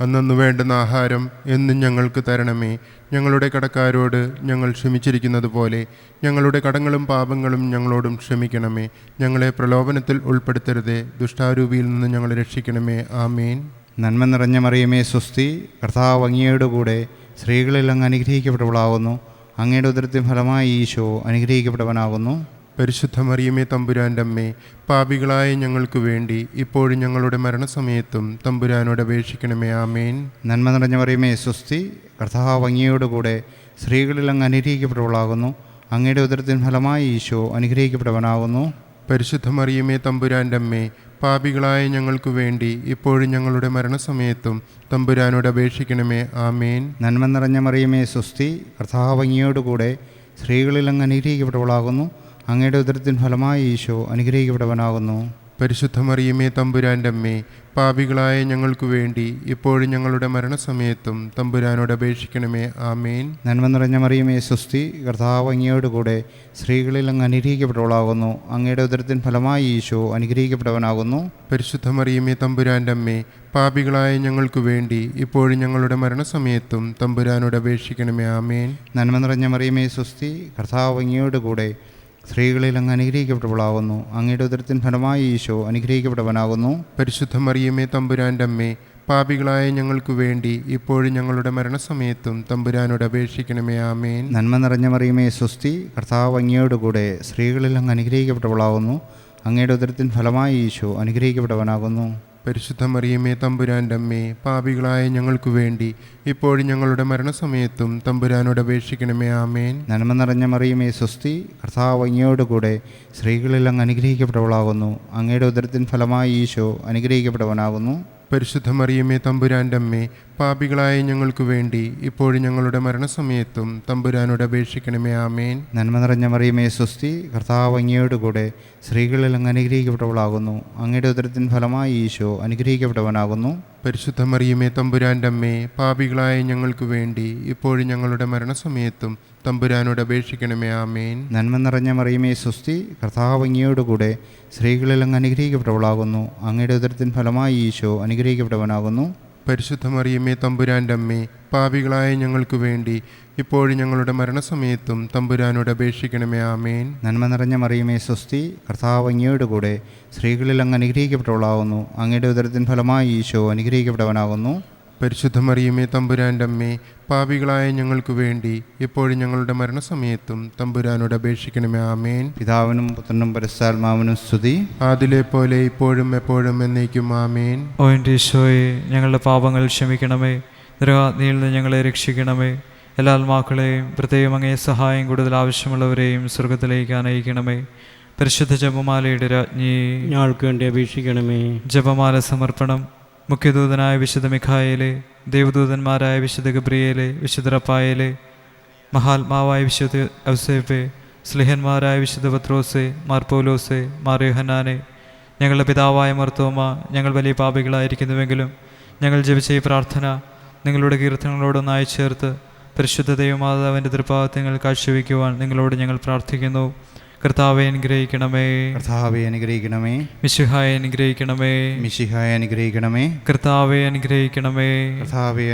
അന്നു വേണ്ടുന്ന ആഹാരം എന്നും ഞങ്ങൾക്ക് തരണമേ. ഞങ്ങളുടെ കടക്കാരോട് ഞങ്ങൾ ക്ഷമിച്ചിരിക്കുന്നത് പോലെ ഞങ്ങളുടെ കടങ്ങളും പാപങ്ങളും ഞങ്ങളോടും ക്ഷമിക്കണമേ. ഞങ്ങളെ പ്രലോഭനത്തിൽ ഉൾപ്പെടുത്തരുതേ, ദുഷ്ടാരൂപിയിൽ നിന്ന് ഞങ്ങളെ രക്ഷിക്കണമേ. ആമേൻ. നന്മ നിറഞ്ഞ മറിയമേ സ്വസ്തി, കർത്താവ് അങ്ങയുടെ കൂടെ സ്ത്രീകളിൽ അങ്ങ് അനുഗ്രഹിക്കപ്പെട്ടവളാകുന്നു. അങ്ങയുടെ ഉദരത്തിൻ ഫലമായി ഈശോ അനുഗ്രഹിക്കപ്പെട്ടവനാകുന്നു. പരിശുദ്ധ മറിയമേ തമ്പുരാൻ്റെ അമ്മേ, പാപികളായ ഞങ്ങൾക്ക് വേണ്ടി ഇപ്പോഴും ഞങ്ങളുടെ മരണസമയത്തും തമ്പുരാനോട് അപേക്ഷിക്കണമേ. ആമേൻ. നന്മ നിറഞ്ഞ മറിയമേ സ്വസ്തി, കർത്താവ് അങ്ങയുടെ കൂടെ സ്ത്രീകളിൽ അങ്ങ് അനുഗ്രഹിക്കപ്പെട്ടവളാകുന്നു. അങ്ങയുടെ ഉദരത്തിൻ ഫലമായി ഈശോ അനുഗ്രഹിക്കപ്പെട്ടവനാകുന്നു. പരിശുദ്ധ മറിയമേ തമ്പുരാൻ്റെ അമ്മേ, പാപികളായ ഞങ്ങൾക്ക് വേണ്ടി ഇപ്പോഴും ഞങ്ങളുടെ മരണസമയത്തും തമ്പുരാനോട് അപേക്ഷിക്കണമേ. ആമേൻ. നന്മ നിറഞ്ഞ മറിയമേ സ്വസ്തി, കർത്താവ് അങ്ങയുടെ കൂടെ സ്ത്രീകളിൽ അങ്ങ് അനുഗ്രഹിക്കപ്പെട്ടവളാകുന്നു. അങ്ങയുടെ ഉദരത്തിൻ ഫലമായി ഈശോ അനുഗ്രഹിക്കപ്പെട്ടവനാകുന്നു. പരിശുദ്ധ മറിയമേ തമ്പുരാൻ്റെ അമ്മേ, പാപികളായ ഞങ്ങൾക്ക് വേണ്ടി ഇപ്പോഴും ഞങ്ങളുടെ മരണസമയത്തും തമ്പുരാനോട് അപേക്ഷിക്കണമേ. ആമേൻ. നന്മ നിറഞ്ഞ മറിയമേ സ്വസ്തി, കർത്താവ് അങ്ങയുടെ കൂടെ സ്ത്രീകളിൽ അങ്ങ് അനുഗ്രഹിക്കപ്പെട്ടവളാകുന്നു. അങ്ങയുടെ ഉദരത്തിൻ ഫലമായി ഈശോ അനുഗ്രഹിക്കപ്പെട്ടവനാകുന്നു. പരിശുദ്ധ മറിയമേ തമ്പുരാൻ്റെ അമ്മേ, പാപികളായ ഞങ്ങൾക്ക് വേണ്ടി ഇപ്പോഴും ഞങ്ങളുടെ മരണസമയത്തും തമ്പുരാനോട് അപേക്ഷിക്കണമേ. ആമേൻ. നന്മ നിറഞ്ഞ മറിയമേ സ്വസ്തി, കർത്താവ് അങ്ങയുടെ കൂടെ സ്ത്രീകളിൽ അങ്ങ് അനുഗ്രഹിക്കപ്പെട്ടവളാകുന്നു. അങ്ങയുടെ ഉദരത്തിൻ ഫലമായി ഈശോ അനുഗ്രഹിക്കപ്പെട്ടവനാകുന്നു. പരിശുദ്ധ മറിയമേ തമ്പുരാൻ്റെ അമ്മേ, പാപികളായ ഞങ്ങൾക്ക് വേണ്ടി ഇപ്പോഴും ഞങ്ങളുടെ മരണസമയത്തും തമ്പുരാനോട് അപേക്ഷിക്കണമേ. ആമേൻ. നന്മ നിറഞ്ഞ മറിയമേ സ്വസ്തി, കർത്താവ് അങ്ങയുടെ കൂടെ സ്ത്രീകളിൽ അങ്ങ് അനുഗ്രഹിക്കപ്പെട്ടവളാകുന്നു. അങ്ങയുടെ ഉദരത്തിൻ ഫലമായി ഈശോ അനുഗ്രഹിക്കപ്പെട്ടവനാകുന്നു. പരിശുദ്ധ മറിയമേ തമ്പുരാൻ്റെ അമ്മേ, പാപികളായ ഞങ്ങൾക്ക് വേണ്ടി ഇപ്പോഴും ഞങ്ങളുടെ മരണസമയത്തും തമ്പുരാനോട് അപേക്ഷിക്കണമേ. ആമേൻ. നന്മ നിറഞ്ഞ മറിയമേ സ്വസ്തി, കർത്താവ് അങ്ങയുടെ കൂടെ സ്ത്രീകളിൽ അങ്ങ് അനുഗ്രഹിക്കപ്പെട്ടവളാകുന്നു. അങ്ങയുടെ ഉദരത്തിൻ ഫലമായി ഈശോ അനുഗ്രഹിക്കപ്പെട്ടവനാകുന്നു. പരിശുദ്ധ മറിയമേ തമ്പുരാൻ്റെ അമ്മേ, പാപികളായ ഞങ്ങൾക്ക് വേണ്ടി ഇപ്പോഴും ഞങ്ങളുടെ മരണസമയത്തും തമ്പുരാനോട് അപേക്ഷിക്കണമേ. ആമേൻ. നന്മ നിറഞ്ഞ മറിയമേ സ്വസ്തി, കർത്താവ് അങ്ങയുടെ കൂടെ സ്ത്രീകളിൽ അങ്ങ് അനുഗ്രഹിക്കപ്പെട്ടവളാകുന്നു. അങ്ങയുടെ ഉദരത്തിൻ ഫലമായി ഈശോ അനുഗ്രഹിക്കപ്പെട്ടവനാകുന്നു. പരിശുദ്ധ മറിയമേ തമ്പുരാൻ്റെ അമ്മേ, പാപികളായ ഞങ്ങൾക്ക് വേണ്ടി ഇപ്പോഴും ഞങ്ങളുടെ മരണസമയത്തും തമ്പുരാനോട് അപേക്ഷിക്കണമേ. ആമേൻ. നന്മ നിറഞ്ഞ മറിയമേ സ്വസ്തി, കർത്താവ് അങ്ങയുടെ കൂടെ സ്ത്രീകളിൽ അങ്ങ് അനുഗ്രഹിക്കപ്പെട്ടവളാകുന്നു. അങ്ങയുടെ ഉദരത്തിൻ ഫലമായി ഈശോ അനുഗ്രഹിക്കപ്പെട്ടവനാകുന്നു. പരിശുദ്ധ മറിയമേ തമ്പുരാൻ്റെ അമ്മേ, പാപികളായ ഞങ്ങൾക്ക് വേണ്ടി ഇപ്പോഴും ഞങ്ങളുടെ മരണസമയത്തും തമ്പുരാനോട് അപേക്ഷിക്കണമേ. ആമേൻ. നന്മ നിറഞ്ഞ മറിയമേ സ്വസ്തി, കർത്താവ് അങ്ങയുടെ കൂടെ സ്ത്രീകളിൽ അങ്ങ് അനുഗ്രഹിക്കപ്പെട്ടവളാകുന്നു. അങ്ങയുടെ ഉദരത്തിൻ ഫലമായി ഈശോ അനുഗ്രഹിക്കപ്പെട്ടവനാകുന്നു. പരിശുദ്ധ മറിയമേ തമ്പുരാൻ്റെ അമ്മേ, പാപികളായ ഞങ്ങൾക്ക് വേണ്ടി ഇപ്പോഴും ഞങ്ങളുടെ മരണസമയത്തും തമ്പുരാനോട് അപേക്ഷിക്കണമേ. ആമേൻ. പിതാവിനും പുത്രനും പരിശുദ്ധാത്മാവിനും സ്തുതി, ആദിലെ പോലെ ഇപ്പോഴും എപ്പോഴും എന്നേക്കും. ആമേൻ. ഓ എൻ്റെ ഈശോയെ, ഞങ്ങളുടെ പാപങ്ങൾ ക്ഷമിക്കണമേ, നരകാഗ്നിയിൽ നിന്ന് ഞങ്ങളെ രക്ഷിക്കണമേ. എല്ലാ ആത്മാക്കളെയും പ്രത്യേകം അങ്ങേ സഹായം കൂടുതൽ ആവശ്യമുള്ളവരെയും സ്വർഗത്തിലേക്ക് അനയിക്കണമേ. പരിശുദ്ധ ജപമാലയുടെ രാജ്ഞി, ഞങ്ങൾക്ക് വേണ്ടി അപേക്ഷിക്കണമേ. ജപമാല സമർപ്പണം. മുഖ്യദൂതനായ വിശുദ്ധ മിഖായേലെ, ദേവദൂതന്മാരായ വിശുദ്ധ ഗബ്രിയേലെ, വിശുദ്ധ റഫായേലെ, മഹാത്മാവായ വിശുദ്ധ ഔസേപ്പെ, സ്ലിഹന്മാരായ വിശുദ്ധ പത്രോസെ, മാർ പൗലോസെ, മാർ യോഹന്നാനെ, ഞങ്ങളുടെ പിതാവായ മർത്തോമ, ഞങ്ങൾ വലിയ പാപികളായിരിക്കുന്നുവെങ്കിലും ഞങ്ങൾ ജപിച്ച ഈ പ്രാർത്ഥന നിങ്ങളുടെ കീർത്തനങ്ങളോടൊന്നായി ചേർത്ത് പരിശുദ്ധ ദൈവമാതാവിൻ്റെ തൃപ്പാദങ്ങൾ കാഴ്ചവെക്കുവാൻ നിങ്ങളോട് ഞങ്ങൾ പ്രാർത്ഥിക്കുന്നു. കർത്താവെ അനുഗ്രഹിക്കണമേ. കർത്താവെ അനുഗ്രഹിക്കണമേ. മിശിഹായെ അനുഗ്രഹിക്കണമേ. മിശിഹായെ അനുഗ്രഹിക്കണമേ. കർത്താവെ അനുഗ്രഹിക്കണമേ. കർത്താവെ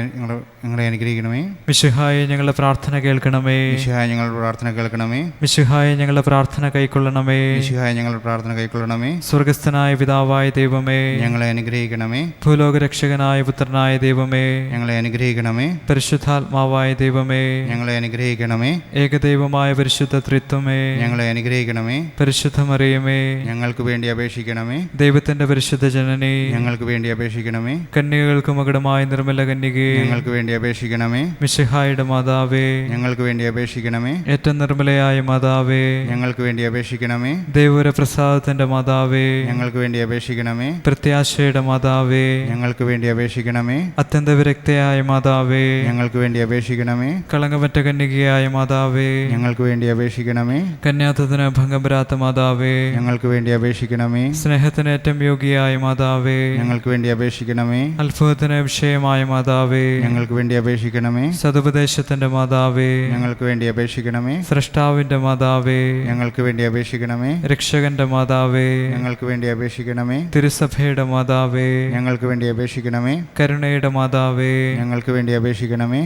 ഞങ്ങളെ അനുഗ്രഹിക്കണമേ. മിശിഹായെ ഞങ്ങളുടെ പ്രാർത്ഥന കേൾക്കണമേ. മിശിഹായെ ഞങ്ങളുടെ പ്രാർത്ഥന കേൾക്കണമേ. മിശിഹായെ ഞങ്ങളുടെ പ്രാർത്ഥന കൈക്കൊള്ളണമേ. മിശിഹായെ ഞങ്ങളുടെ പ്രാർത്ഥന കൈക്കൊള്ളണമേ. സ്വർഗസ്ഥനായ പിതാവായ ദൈവമേ, ഞങ്ങളെ അനുഗ്രഹിക്കണമേ. ഭൂലോകരക്ഷകനായ പുത്രനായ ദൈവമേ, ഞങ്ങളെ അനുഗ്രഹിക്കണമേ. പരിശുദ്ധാത്മാവായ ദൈവമേ, ഞങ്ങളെ അനുഗ്രഹിക്കണമേ. ഏകദൈവമായ പരിശുദ്ധ ത്രിത്വമേ, ഞങ്ങളെ അനുഗ്രഹിക്കണമേ. അനുഗ്രഹിക്കണമേ. പരിശുദ്ധ മറിയമേ, ഞങ്ങൾക്ക് വേണ്ടി അപേക്ഷിക്കണമേ. ദൈവത്തിന്റെ പരിശുദ്ധ ജനനേ, ഞങ്ങൾക്ക് വേണ്ടി അപേക്ഷിക്കണമേ. കന്യകൾക്ക് മകുടമായ നിർമ്മല കന്യകേ, ഞങ്ങൾക്ക് വേണ്ടി അപേക്ഷിക്കണമേ. മിശിഹായുടെ മാതാവേ, ഞങ്ങൾക്ക് വേണ്ടി അപേക്ഷിക്കണമേ. ഏറ്റവും നിർമ്മലയായ മാതാവേ, ഞങ്ങൾക്ക് വേണ്ടി അപേക്ഷിക്കണമേ. ദൈവര പ്രസാദത്തിന്റെ മാതാവേ, ഞങ്ങൾക്ക് വേണ്ടി അപേക്ഷിക്കണമേ. പ്രത്യാശയുടെ മാതാവേ, ഞങ്ങൾക്ക് വേണ്ടി അപേക്ഷിക്കണമേ. അത്യന്ത വിരക്തയായ മാതാവേ, ഞങ്ങൾക്ക് വേണ്ടി അപേക്ഷിക്കണമേ. കളങ്കമറ്റ കന്യകയായ മാതാവേ, ഞങ്ങൾക്ക് വേണ്ടി അപേക്ഷിക്കണമേ. കന്യാത്വത്തിന് ഭംഗം വരാത്ത മാതാവേ, ഞങ്ങൾക്ക് വേണ്ടി അപേക്ഷിക്കണമേ. സ്നേഹത്തിന് ഏറ്റവും യോഗ്യയായ മാതാവേ, ഞങ്ങൾക്ക് വേണ്ടി അപേക്ഷിക്കണമേ. അത്ഭുതത്തിന് വിഷയമായ മാതാവേ, ഞങ്ങൾക്ക് വേണ്ടി അപേക്ഷിക്കണമേ. സതുപദേശത്തിന്റെ മാതാവേ, ഞങ്ങൾക്ക് വേണ്ടി അപേക്ഷിക്കണമേ. സ്രഷ്ടാവിന്റെ മാതാവേ, ഞങ്ങൾക്ക് വേണ്ടി അപേക്ഷിക്കണമേ. രക്ഷകന്റെ മാതാവേ, ഞങ്ങൾക്ക് വേണ്ടി അപേക്ഷിക്കണമേ. തിരുസഭയുടെ മാതാവേ, ഞങ്ങൾക്ക് വേണ്ടി അപേക്ഷിക്കണമേ. കരുണയുടെ മാതാവേ, ഞങ്ങൾക്ക് വേണ്ടി അപേക്ഷിക്കണമേ.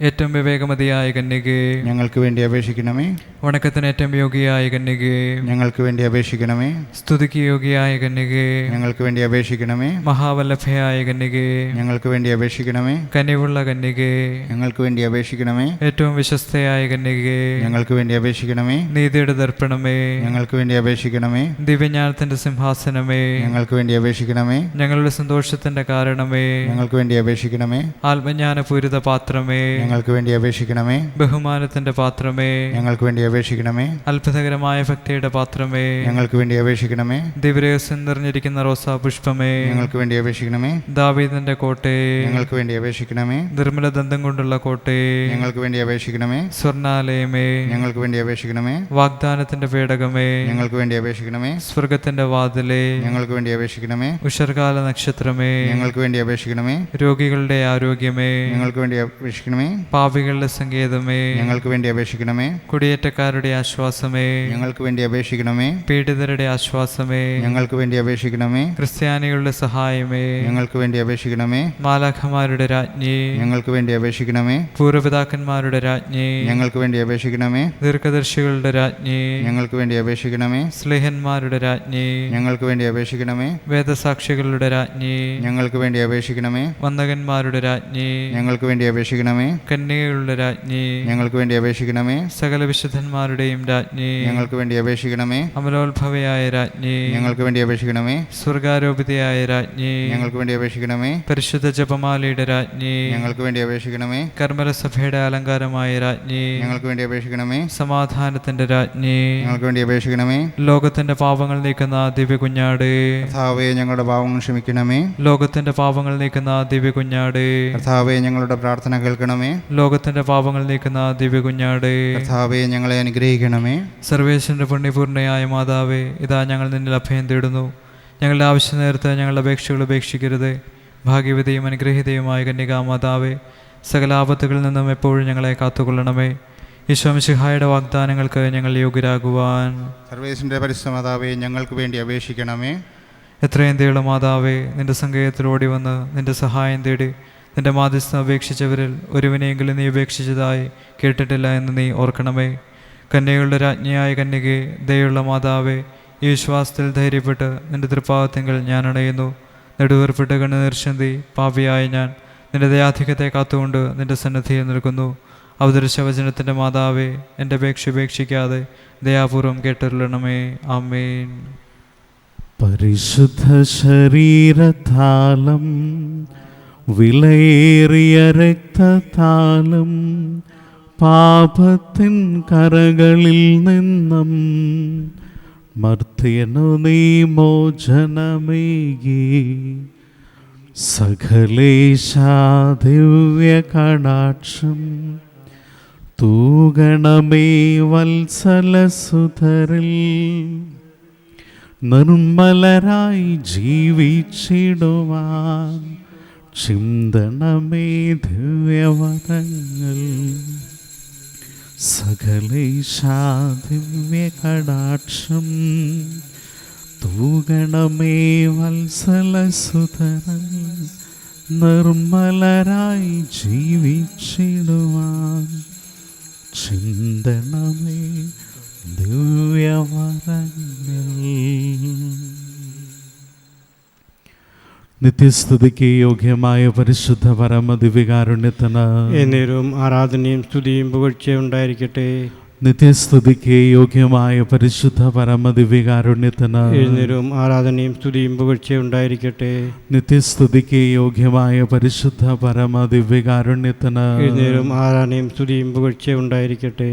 ഏറ്റവും വിവേകമതിയായ കന്യകേ, ഞങ്ങൾക്ക് വേണ്ടി അപേക്ഷിക്കണമേ. വണക്കത്തിന് ഏറ്റവും യോഗ്യയായ കന്യകേ, ഞങ്ങൾക്ക് വേണ്ടി അപേക്ഷിക്കണമേ. സ്തുതിക്ക് യോഗ്യയായ കന്യകേ, ഞങ്ങൾക്ക് വേണ്ടി അപേക്ഷിക്കണമേ. മഹാവല്ലഭയായ കന്യകേ, ഞങ്ങൾക്ക് വേണ്ടി അപേക്ഷിക്കണമേ. കനിവുള്ള കന്യകേ, ഞങ്ങൾക്ക് വേണ്ടി അപേക്ഷിക്കണമേ. ഏറ്റവും വിശ്വസ്തയായ കന്യകേ, ഞങ്ങൾക്ക് വേണ്ടി അപേക്ഷിക്കണമേ. നീതിയുടെ ദർപ്പണമേ, ഞങ്ങൾക്ക് വേണ്ടി അപേക്ഷിക്കണമേ. ദിവ്യജ്ഞാനത്തിന്റെ സിംഹാസനമേ, ഞങ്ങൾക്ക് വേണ്ടി അപേക്ഷിക്കണമേ. ഞങ്ങളുടെ സന്തോഷത്തിന്റെ കാരണമേ, ഞങ്ങൾക്ക് വേണ്ടി അപേക്ഷിക്കണമേ. ആത്മജ്ഞാനപൂരിത പാത്രമേ, ഞങ്ങൾക്ക് വേണ്ടി അപേക്ഷിക്കണമേ. ബഹുമാനത്തിന്റെ പാത്രമേ, ഞങ്ങൾക്ക് വേണ്ടി അപേക്ഷിക്കണമേ. അത്ഭുതകരമായ ഭക്തിയുടെ പാത്രമേ, ഞങ്ങൾക്ക് വേണ്ടി അപേക്ഷിക്കണമേ. ദിവ്യരഹസ്യം നിറഞ്ഞിരിക്കുന്ന റോസാ പുഷ്പമേ, ഞങ്ങൾക്ക് വേണ്ടി അപേക്ഷിക്കണമേ. ദാവീദിന്റെ കോട്ടേ, ഞങ്ങൾക്ക് വേണ്ടി അപേക്ഷിക്കണമേ. നിർമ്മല ദന്തം കൊണ്ടുള്ള കോട്ടേ, ഞങ്ങൾക്ക് വേണ്ടി അപേക്ഷിക്കണമേ. സ്വർണാലയമേ, ഞങ്ങൾക്ക് വേണ്ടി അപേക്ഷിക്കണമേ. വാഗ്ദാനത്തിന്റെ പേടകമേ, ഞങ്ങൾക്ക് വേണ്ടി അപേക്ഷിക്കണമേ. സ്വർഗത്തിന്റെ വാതിലേ, ഞങ്ങൾക്ക് വേണ്ടി അപേക്ഷിക്കണമേ. ഉഷർകാല നക്ഷത്രമേ, ഞങ്ങൾക്ക് വേണ്ടി അപേക്ഷിക്കണമേ. രോഗികളുടെ ആരോഗ്യമേ, ഞങ്ങൾക്ക് വേണ്ടി അപേക്ഷിക്കണമേ. പാപികളുടെ സങ്കേതമേ, ഞങ്ങൾക്ക് വേണ്ടി അപേക്ഷിക്കണമേ. കുടിയേറ്റക്കാരുടെ ആശ്വാസമേ, ഞങ്ങൾക്ക് വേണ്ടി അപേക്ഷിക്കണമേ. പീഡിതരുടെ ആശ്വാസമേ, ഞങ്ങൾക്ക് വേണ്ടി അപേക്ഷിക്കണമേ. ക്രിസ്ത്യാനികളുടെ സഹായമേ, ഞങ്ങൾക്ക് വേണ്ടി അപേക്ഷിക്കണമേ. മാലാഖമാരുടെ രാജ്ഞി, ഞങ്ങൾക്ക് വേണ്ടി അപേക്ഷിക്കണമേ. പൂർവ്വപിതാക്കന്മാരുടെ രാജ്ഞി, ഞങ്ങൾക്ക് വേണ്ടി അപേക്ഷിക്കണമേ. ദീർഘദർശികളുടെ രാജ്ഞി, ഞങ്ങൾക്ക് വേണ്ടി അപേക്ഷിക്കണമേ. സ്ലേഹന്മാരുടെ രാജ്ഞി, ഞങ്ങൾക്ക് വേണ്ടി അപേക്ഷിക്കണമേ. വേദസാക്ഷികളുടെ രാജ്ഞി, ഞങ്ങൾക്ക് വേണ്ടി അപേക്ഷിക്കണമേ. വന്ദകന്മാരുടെ രാജ്ഞി, ഞങ്ങൾക്ക് വേണ്ടി അപേക്ഷിക്കണമേ. കന്യകകളുടെ രാജ്ഞി, ഞങ്ങൾക്ക് വേണ്ടി അപേക്ഷിക്കണമേ. സകല വിശുദ്ധന്മാരുടെയും രാജ്ഞി, ഞങ്ങൾക്ക് വേണ്ടി അപേക്ഷിക്കണമേ. അമലോത്ഭവയായ രാജ്ഞി, ഞങ്ങൾക്ക് വേണ്ടി അപേക്ഷിക്കണമേ. സ്വർഗാരോപിതയായ രാജ്ഞി, ഞങ്ങൾക്ക് വേണ്ടി അപേക്ഷിക്കണമേ. പരിശുദ്ധ ജപമാലയുടെ രാജ്ഞി, ഞങ്ങൾക്ക് വേണ്ടി അപേക്ഷിക്കണമേ. കർമ്മലസഭയുടെ അലങ്കാരമായ രാജ്ഞി, ഞങ്ങൾക്ക് വേണ്ടി അപേക്ഷിക്കണമേ. സമാധാനത്തിന്റെ രാജ്ഞി, ഞങ്ങൾക്ക് വേണ്ടി അപേക്ഷിക്കണമേ. ലോകത്തിന്റെ പാപങ്ങൾ നീക്കുന്ന ദിവ്യ കുഞ്ഞാട്, കർത്താവേ ഞങ്ങളുടെ പാവങ്ങൾ ക്ഷമിക്കണമേ. ലോകത്തിന്റെ പാപങ്ങൾ നീക്കുന്ന ദിവ്യ കുഞ്ഞാട്, കർത്താവേ ഞങ്ങളുടെ പ്രാർത്ഥന കേൾക്കണമേ. ലോകത്തിന്റെ പാപങ്ങൾ നീക്കുന്ന ദിവ്യ കുഞ്ഞാട്, കർത്താവേ ഞങ്ങളെ അനുഗ്രഹിക്കണമേ. സർവേശ്വരന്റെ പുണ്യപൂർണ്ണയായ മാതാവേ, ഇതാ ഞങ്ങൾ നിന്നിൽ അഭയം തേടുന്നു. ഞങ്ങളുടെ ആവശ്യ നേരത്ത് ഞങ്ങളുടെ അപേക്ഷകൾ ഉപേക്ഷിക്കരുത്. ഭാഗ്യവതിയും അനുഗ്രഹീതയുമായ കന്യകാ മാതാവേ, സകല ആപത്തുകളിൽ നിന്നും എപ്പോഴും ഞങ്ങളെ കാത്തുകൊള്ളണമേ. ഈശോ മിശിഹായുടെ വാഗ്ദാനങ്ങൾക്ക് ഞങ്ങൾ യോഗ്യരാകുവാൻ സർവേശ്വരന്റെ പരിശുദ്ധ മാതാവേ ഞങ്ങൾക്ക് വേണ്ടി അപേക്ഷിക്കണമേ. എത്രയും ദയുള്ള മാതാവേ, നിന്റെ സങ്കേതത്തിൽ ഓടി വന്ന് നിന്റെ സഹായം തേടി നിന്റെ മാധ്യസ്ഥം അപേക്ഷിച്ചവരിൽ ഒരുവനെയെങ്കിലും നീ ഉപേക്ഷിച്ചതായി കേട്ടിട്ടില്ല എന്ന് നീ ഓർക്കണമേ. കന്യകളുടെ രാജ്ഞിയായ കന്യകേ, ദയുള്ള മാതാവേ, ഈ വിശ്വാസത്തിൽ ധൈര്യപ്പെട്ട് നിന്റെ തൃപ്പാദത്തിങ്കൽ ഞാൻ അണയുന്നു. നെടുവേർപ്പെട്ട് കണ്ണുനീർച്ചന്തി പാപിയായ ഞാൻ നിന്റെ ദയാധിക്യത്തെ കാത്തുകൊണ്ട് നിന്റെ സന്നദ്ധിയിൽ നിൽക്കുന്നു. അവതരിച്ച വചനത്തിൻ്റെ മാതാവേ, എൻ്റെ അപേക്ഷ ഉപേക്ഷിക്കാതെ ദയാപൂർവം കേട്ടരുളണമേ. ആമേൻ. പരിശുദ്ധ ശരീരത്താലും വിലയേറിയ രക്തത്താലും പാപത്തിൻ കറകളിൽ നിന്നും മർത്യനു നീ മോചനമേകി സകലേശാ ദിവ്യ കടാക്ഷം തൂഗണമേ വത്സലസുതരിൽ നിർമ്മലരായി ജീവിച്ചിടുവാൻ ചിന്തണമേ ദിവ്യവരങ്ങൾ സകലേശാ ദിവ്യ കടാക്ഷം തൂഗണമേ വത്സലസുതരൽ നിർമ്മലരായി ജീവിച്ചിടുവാൻ ചിന്തണമേ ദിവ്യവരങ്ങൾ. നിത്യസ്തുതിക്ക് യോഗ്യമായ പരിശുദ്ധ പരമ ദിവ്യകാരുണ്യത്തിന് എന്നേരവും ആരാധനയും സ്തുതിയും പുകഴ്ചയും ഉണ്ടായിരിക്കട്ടെ. നിത്യസ്തുതിക്ക് യോഗ്യമായ പരിശുദ്ധ പരമദിവ്യകാരുണ്യത്തിന് എഴുന്നേരവും ആരാധനയും സ്തുതിയും പുകഴ്ചയും ഉണ്ടായിരിക്കട്ടെ. നിത്യസ്തുതിക്ക് യോഗ്യമായ പരിശുദ്ധ പരമദിവ്യകാരുണ്യത്തിന് എഴുന്നേരവും ആരാധനയും സ്തുതിയും പുകഴ്ചയും ഉണ്ടായിരിക്കട്ടെ.